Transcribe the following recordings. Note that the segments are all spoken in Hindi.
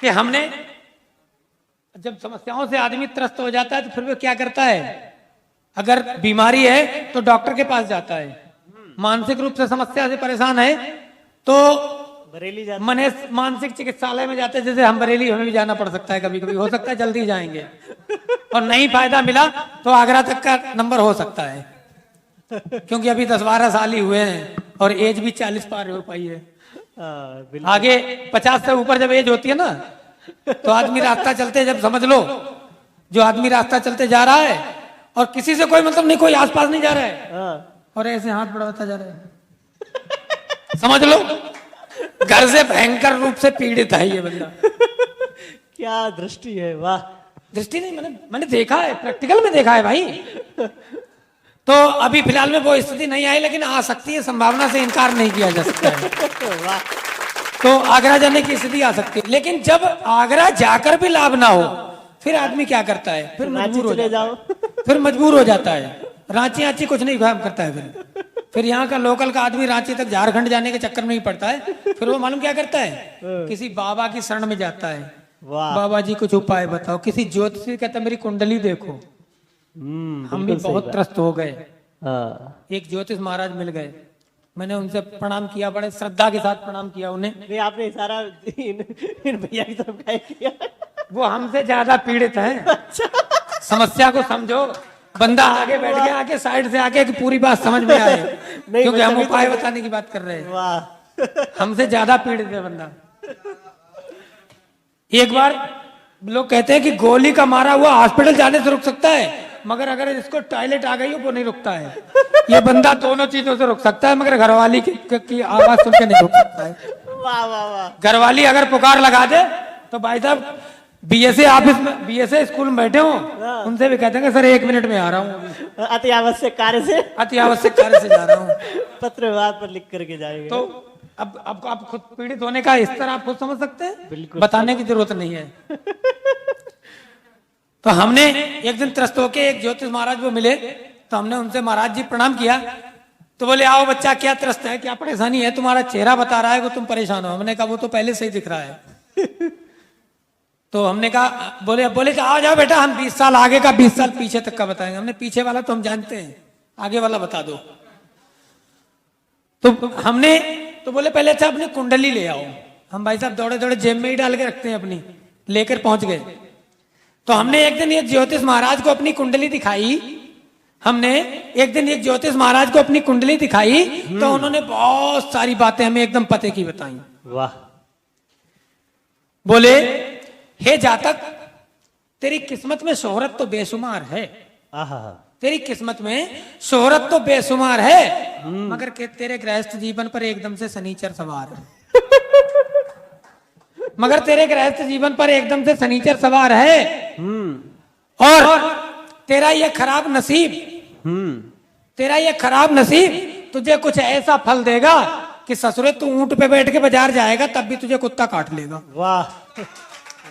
कि हमने जब समस्याओं से आदमी त्रस्त हो जाता है तो फिर वो क्या करता है, अगर बीमारी है तो डॉक्टर के पास जाता है, मानसिक रूप से समस्या से परेशान है तो बरेली जाते मने मानसिक चिकित्सालय में जाते हैं। जैसे हम बरेली, हमें भी जाना पड़ सकता है कभी कभी, हो सकता है जल्दी जाएंगे, और नहीं फायदा मिला तो आगरा तक का नंबर हो सकता है, क्योंकि अभी 10-12 साल ही हुए हैं और एज भी 40 पार हो पाई है। बिल्कुल। आगे 50 से ऊपर जब एज होती है ना, तो आदमी रास्ता चलते, जब समझ लो जो आदमी रास्ता चलते जा रहा है और किसी से कोई मतलब नहीं, कोई आसपास नहीं जा रहा है और ऐसे हाथ बढ़ाता जा रहा है, समझ लो घर से भयंकर रूप से पीड़ित है ये बंदा। क्या दृष्टि है, वाह। दृष्टि नहीं, मैंने देखा है, प्रैक्टिकल में देखा है भाई। तो अभी फिलहाल में वो स्थिति नहीं आई, लेकिन आ सकती है, संभावना से इनकार नहीं किया जा सकता है। वाह। तो आगरा जाने की स्थिति आ सकती है, लेकिन जब आगरा जाकर भी लाभ ना हो फिर आदमी क्या करता है, फिर मजबूर हो जाता है, फिर मजबूर हो जाता है। रांची कुछ नहीं काम करता है, फिर यहाँ का लोकल का आदमी रांची तक झारखंड जाने के चक्कर में ही पड़ता है। फिर वो मालूम क्या करता है, किसी बाबा की शरण में जाता है, बाबा जी कुछ उपाय बताओ, किसी ज्योतिषी कहता मेरी कुंडली देखो। हम भी बहुत त्रस्त हो गए। एक ज्योतिष महाराज मिल गए, मैंने उनसे प्रणाम किया, बड़े श्रद्धा के साथ प्रणाम किया उन्हें। नहीं, आपने सारा इन भैया की तरफ क्या किया? वो हमसे ज्यादा पीड़ित हैं। समस्या को समझो, बंदा आगे बैठ गया, आके साइड से आके कि पूरी बात समझ में आए, क्योंकि हम उपाय बताने की बात कर रहे हैं। वाह। हमसे ज्यादा पीड़ित है बंदा। एक बार लोग कहते हैं कि गोली का मारा हुआ हॉस्पिटल जाने से रुक सकता है, मगर अगर इसको टॉयलेट आ गई हो वो नहीं रुकता है। ये बंदा दोनों चीजों से रुक सकता है, मगर घरवाली की आवाज सुन के नहीं रुक सकता है। वाह वाह वाह। घरवाली अगर पुकार लगा दे तो भाई साहब बीएसए ऑफिस में, बीएसए स्कूल में बैठे हो, उनसे भी कहते हैं सर 1 मिनट में आ रहा हूँ, अति आवश्यक कार्य से, अति आवश्यक कार्य से जा रहा हूँ। पत्र व्यवहार पर लिख करके जाएंगे। तो अब आप खुद पीड़ित होने का स्तर आप खुद समझ सकते हैं, बिल्कुल बताने की जरूरत नहीं है। तो हमने एक दिन त्रस्त होके एक ज्योतिष महाराज वो मिले, तो हमने उनसे महाराज जी प्रणाम किया। तो बोले आओ बच्चा, क्या त्रस्त है, क्या परेशानी है, तुम्हारा चेहरा बता रहा है वो तुम परेशान हो। हमने कहा वो तो पहले से ही दिख रहा है। तो हमने कहा बोले कि आओ जाओ बेटा, हम 20 साल आगे का 20 साल पीछे तक का बताएंगे। हमने पीछे वाला तो हम जानते हैं, आगे वाला बता दो। तो हमने तो बोले पहले अच्छा अपनी कुंडली ले आओ। हम भाई साहब दौड़े दौड़े जेब में ही डाल के रखते हैं अपनी, लेकर पहुंच गए। तो हमने एक दिन एक ज्योतिष महाराज को अपनी कुंडली दिखाई, हमने एक दिन एक ज्योतिष महाराज को अपनी कुंडली दिखाई, तो उन्होंने बहुत सारी बातें हमें एकदम पते की बताई। वाह। बोले हे जातक, तेरी किस्मत में शोहरत तो बेशुमार है, तेरी किस्मत में शोहरत तो बेशुमार है, मगर के तेरे गृहस्थ जीवन पर एकदम से शनिचर सवार है। मगर तेरे गृहस्थ जीवन पर एकदम से शनिचर सवार है, और तेरा ये खराब नसीब, तेरा ये खराब नसीब तुझे कुछ ऐसा फल देगा कि ससुरे तू ऊंट पे बैठ के बाजार जाएगा तब भी तुझे कुत्ता काट लेगा। वाह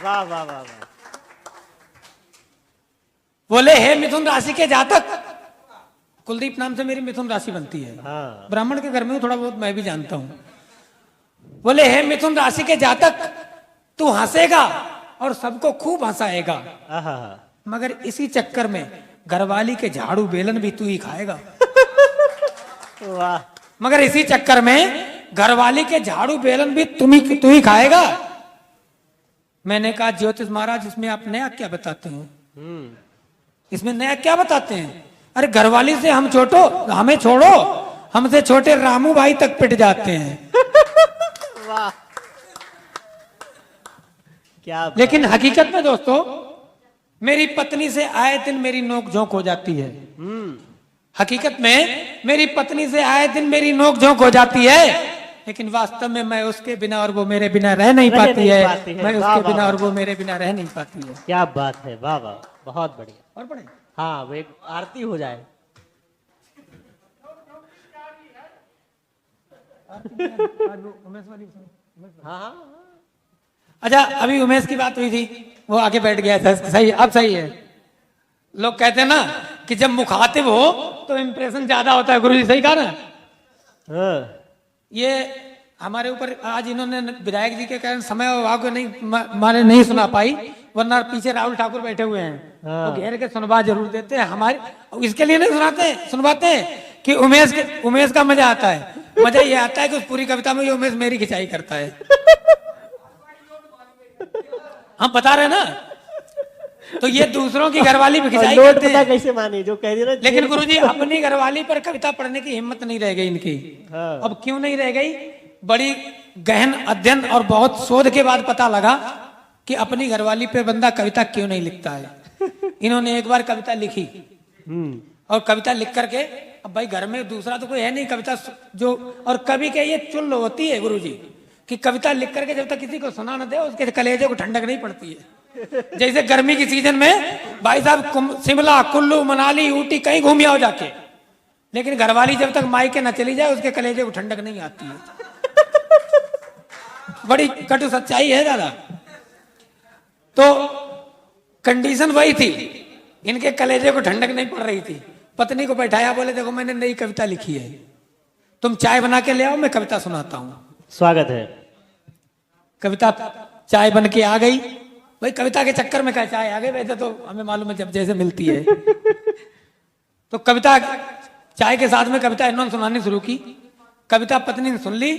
वाह वाह वाह। बोले हे मिथुन राशि के जातक, कुलदीप नाम से मेरी मिथुन राशि बनती है। ब्राह्मण के घर में थोड़ा बहुत मैं भी जानता हूं। बोले हे मिथुन राशि के जातक, तू हंसेगा और सबको खूब हंसाएगा, मगर इसी चक्कर में घरवाली के झाड़ू बेलन भी तू ही खाएगा। वाह। मगर इसी चक्कर में घरवाली के झाड़ू बेलन भी तू ही खाएगा। मैंने कहा ज्योतिष महाराज इसमें आप नया क्या बताते हैं, इसमें नया क्या बताते हैं? अरे घरवाली से हम छोटो, हमें छोड़ो, हमसे छोटे रामू भाई तक पिट जाते हैं। वाह क्या। लेकिन हकीकत में दोस्तों मेरी पत्नी से आए दिन मेरी नोक झोंक हो जाती है। हकीकत में मेरी पत्नी से आए दिन मेरी नोक झोंक हो जाती है, लेकिन वास्तव में मैं उसके बिना और वो मेरे बिना रह नहीं पाती है। मैं उसके बिना और वो मेरे बिना रह नहीं पाती है। क्या बात है, वाह वाह, बहुत बढ़िया। और पढ़े हाँ, वो एक आरती हो जाए। हाँ। अच्छा, अभी उमेश की बात हुई थी, वो आके बैठ गया था। सही, अब सही है। लोग कहते हैं ना कि जब मुखातिब हो तो इंप्रेशन ज्यादा होता है। गुरुजी सही कहा ना। ये हमारे ऊपर आज इन्होंने विधायक जी के कारण समय और अभाव को नहीं मारे नहीं सुना पाई, वरना पीछे राहुल ठाकुर बैठे हुए हैं, हाँ। तो घेर के सुनवा जरूर देते हैं। हमारे इसके लिए नहीं सुनवाते हैं कि उमेश का मजा आता है। मजा ये आता है कि उस पूरी कविता में ये उमेश मेरी खिंचाई करता है। हम बता रहे हैं ना, तो ये दूसरों की घरवाली पे खिंचाई लोट करते पता हैं। कैसे माने जो कह रही ना। लेकिन गुरुजी अपनी घरवाली पर कविता पढ़ने की हिम्मत नहीं रह गई इनकी। हाँ। अब क्यों नहीं रह गई? बड़ी गहन अध्ययन और बहुत शोध के बाद पता लगा कि अपनी घरवाली पे बंदा कविता क्यों नहीं लिखता है। इन्होंने एक बार कविता लिखी और कविता लिख करके, अब भाई घर में दूसरा तो कोई है नहीं कविता जो, और कवि के ये चुल होती है गुरुजी कि कविता लिख करके जब तक किसी को सुना न दे उसके कलेजे को ठंडक नहीं पड़ती है। जैसे गर्मी की सीजन में भाई साहब शिमला, कुल्लू, मनाली, ऊटी कहीं घूम आओ जाके, लेकिन घरवाली जब तक मायके न चली जाए उसके कलेजे को ठंडक नहीं आती है। बड़ी कटु सच्चाई है दादा। तो कंडीशन वही थी, इनके कलेजे को ठंडक नहीं पड़ रही थी। पत्नी को बैठाया, बोले देखो मैंने नई कविता लिखी है, तुम चाय बना के ले आओ, मैं कविता सुनाता हूं। स्वागत है। कविता चाय बन के आ गई। भाई कविता के चक्कर में क्या चाय आ गई, वैसे तो हमें मालूम है जब जैसे मिलती है। तो कविता चाय के साथ में कविता इन्होंने सुनानी शुरू की। कविता पत्नी ने सुन ली।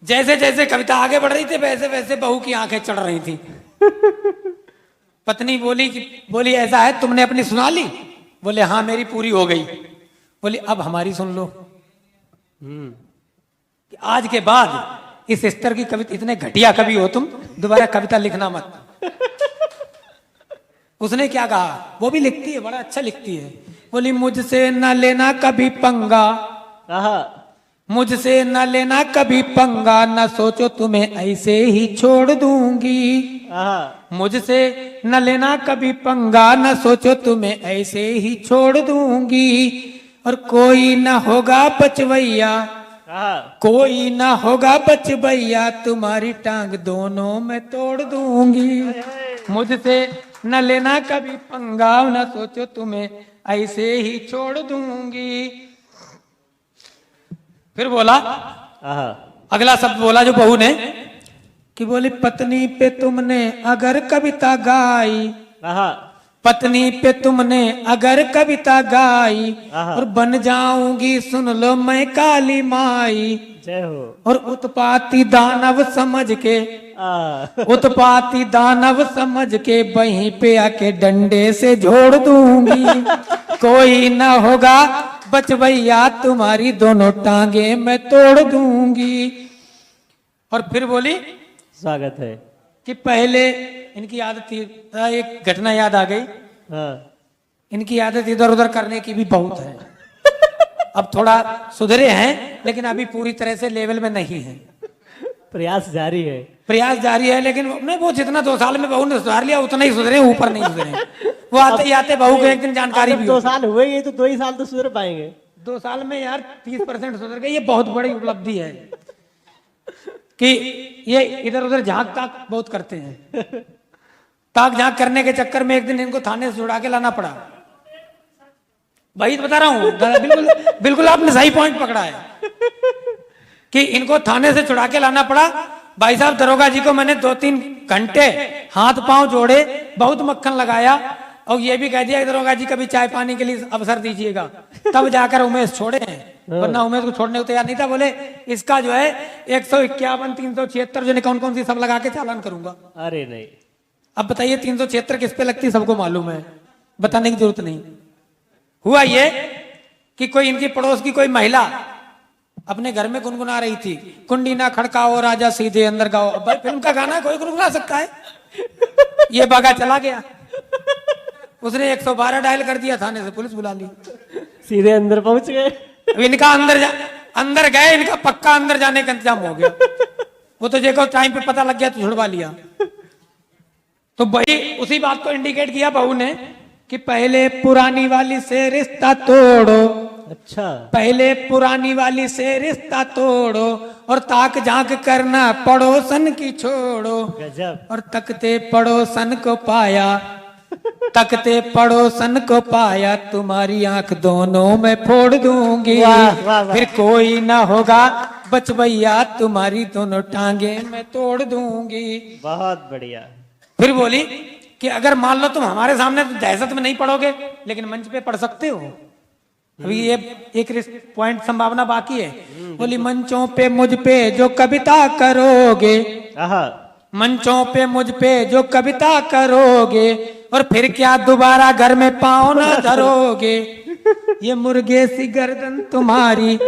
जैसे जैसे कविता आगे बढ़ रही थी वैसे वैसे बहू की आंखें चढ़ रही थी। पत्नी बोली ऐसा है तुमने अपनी सुना ली? बोले हाँ मेरी पूरी हो गई। बोली अब हमारी सुन लो। कि आज के बाद इस स्तर की कविता, इतने घटिया कवि हो तुम, दोबारा कविता लिखना मत। उसने क्या कहा, वो भी लिखती है, बड़ा अच्छा लिखती है। बोली मुझसे न लेना कभी पंगा, मुझसे न लेना कभी पंगा, न सोचो तुम्हें ऐसे ही छोड़ दूंगी। मुझसे न लेना कभी पंगा, न सोचो तुम्हें ऐसे ही छोड़ दूंगी। और कोई न होगा बचवैया, कोई न होगा बचवैया, तुम्हारी टांग दोनों में तोड़ दूंगी। मुझसे न लेना कभी पंगा, न सोचो तुम्हें ऐसे ही छोड़ दूंगी। फिर बोला अगला शब्द बोला जो बहू ने, कि बोली पत्नी पे तुमने अगर कविता गाई, पत्नी पे तुमने अगर कविता गाई, और बन जाऊंगी सुन लो मैं काली माई। जय हो। और उत्पाती दानव समझ के, उत्पाती दानव समझ के वहीं पे आके डंडे से झोड़ दूंगी। कोई न होगा बचवैया, तुम्हारी दोनों टांगे मैं तोड़ दूंगी। और फिर बोली स्वागत है। कि पहले इनकी आदत थी, एक घटना याद आ गई। इनकी आदत इधर उधर करने की भी बहुत है। अब थोड़ा सुधरे हैं लेकिन अभी पूरी तरह से लेवल में नहीं है। प्रयास जारी है, प्रयास जारी है, लेकिन नहीं, वो जितना 2 साल में बहू ने सुधार लिया उतना ही सुधरे, ऊपर नहीं सुधरे। वो आते ही आते बहू को एक दिन जानकारी भी 2 साल हुए, ये तो 2 ही साल तो सुधर पाएंगे। 2 साल में यार 30% सुधर गए, ये बहुत बड़ी उपलब्धि है। कि ये इधर उधर झांक ताक बहुत करते हैं। ताक झांक करने के चक्कर में एक दिन इनको थाने से छुड़ा के लाना पड़ा। भाई तो बता रहा हूँ, बिल्कुल बिल्कुल आपने सही पॉइंट पकड़ा है कि इनको थाने से छुड़ा के लाना पड़ा। भाई साहब दरोगा जी को मैंने 2-3 घंटे हाथ पांव जोड़े, बहुत मक्खन लगाया, और ये भी कह दिया दरोगा जी कभी चाय पानी के लिए अवसर दीजिएगा, तब जाकर उमेश छोड़े हैं, वरना उमेश को छोड़ने को तैयार नहीं था। बोले इसका जो है 151, 376 जो कौन कौन सी सब लगा के चालान करूंगा। अरे नहीं, अब बताइए 376 किस पे लगती सबको मालूम है, बताने की जरूरत नहीं। हुआ ये कि कोई इनकी पड़ोस की कोई महिला अपने घर में गुनगुना रही थी, कुंडी ना खड़काओ राजा सीधे अंदर गाओ। अब भाई फिल्म का गाना कोई गुनगुना सकता है? ये बागा चला गया, उसने 112 डायल कर दिया, थाने से पुलिस बुला ली, सीधे अंदर पहुंच गए। अब इनका अंदर गए, इनका पक्का अंदर जाने का इंतजाम हो गया। वो तो देखो टाइम पे पता लग गया तो छुड़वा लिया। तो भाई उसी बात को इंडिकेट किया बहू ने कि पहले पुरानी वाली से रिश्ता तोड़ो। अच्छा, पहले पुरानी वाली से रिश्ता तोड़ो, और ताक झांक करना पड़ोसन की छोड़ो। गजब। और तकते पड़ोसन को पाया, तकते पड़ोसन को पाया तुम्हारी आंख दोनों में फोड़ दूंगी। वाह, वाह, वाह। फिर कोई ना होगा बच भैया तुम्हारी दोनों टांगे मैं तोड़ दूंगी। बहुत बढ़िया। फिर बोली कि अगर मान लो तुम हमारे सामने तो दहशत में नहीं पड़ोगे, लेकिन मंच पे पढ़ सकते हो। अभी ये एक पॉइंट संभावना बाकी है। बोली मंचों पे मुझ पे जो कविता करोगे, आहा, मंचों पे मुझ पे जो कविता करोगे, और फिर क्या दोबारा घर में पाँव ना धरोगे। ये मुर्गे सी गर्दन तुम्हारी,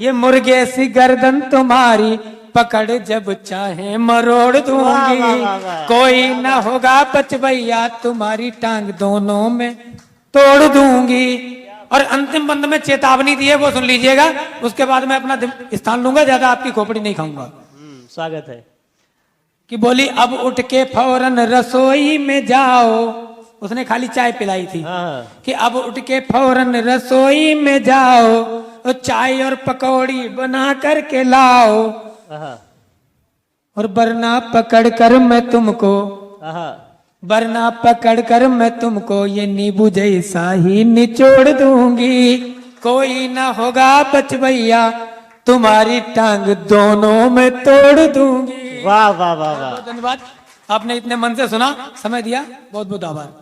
ये मुर्गे सी गर्दन तुम्हारी पकड़ जब चाहे मरोड़ वाह, दूंगी। वाह, वाह, वाह। कोई ना होगा बच भैया तुम्हारी टांग दोनों में तोड़ दूंगी। और अंतिम बंद में चेतावनी दी है, वो सुन लीजिएगा। उसके बाद मैं अपना स्थान लूंगा, ज्यादा आपकी खोपड़ी नहीं खाऊंगा। स्वागत है। कि बोली अब उठ के फौरन रसोई में जाओ, उसने खाली चाय पिलाई थी। हाँ। कि अब उठ के फौरन रसोई में जाओ, और चाय और पकौड़ी बना करके लाओ, आहा, और वरना पकड़ कर मैं तुमको, आहा, वरना पकड़ कर मैं तुमको ये नींबू जैसा ही निचोड़ दूंगी। कोई ना होगा बच भैया तुम्हारी टांग दोनों में तोड़ दूंगी। वाह वाह वाह वाह। बहुत धन्यवाद, आपने इतने मन से सुना, समय दिया, बहुत बहुत आभार।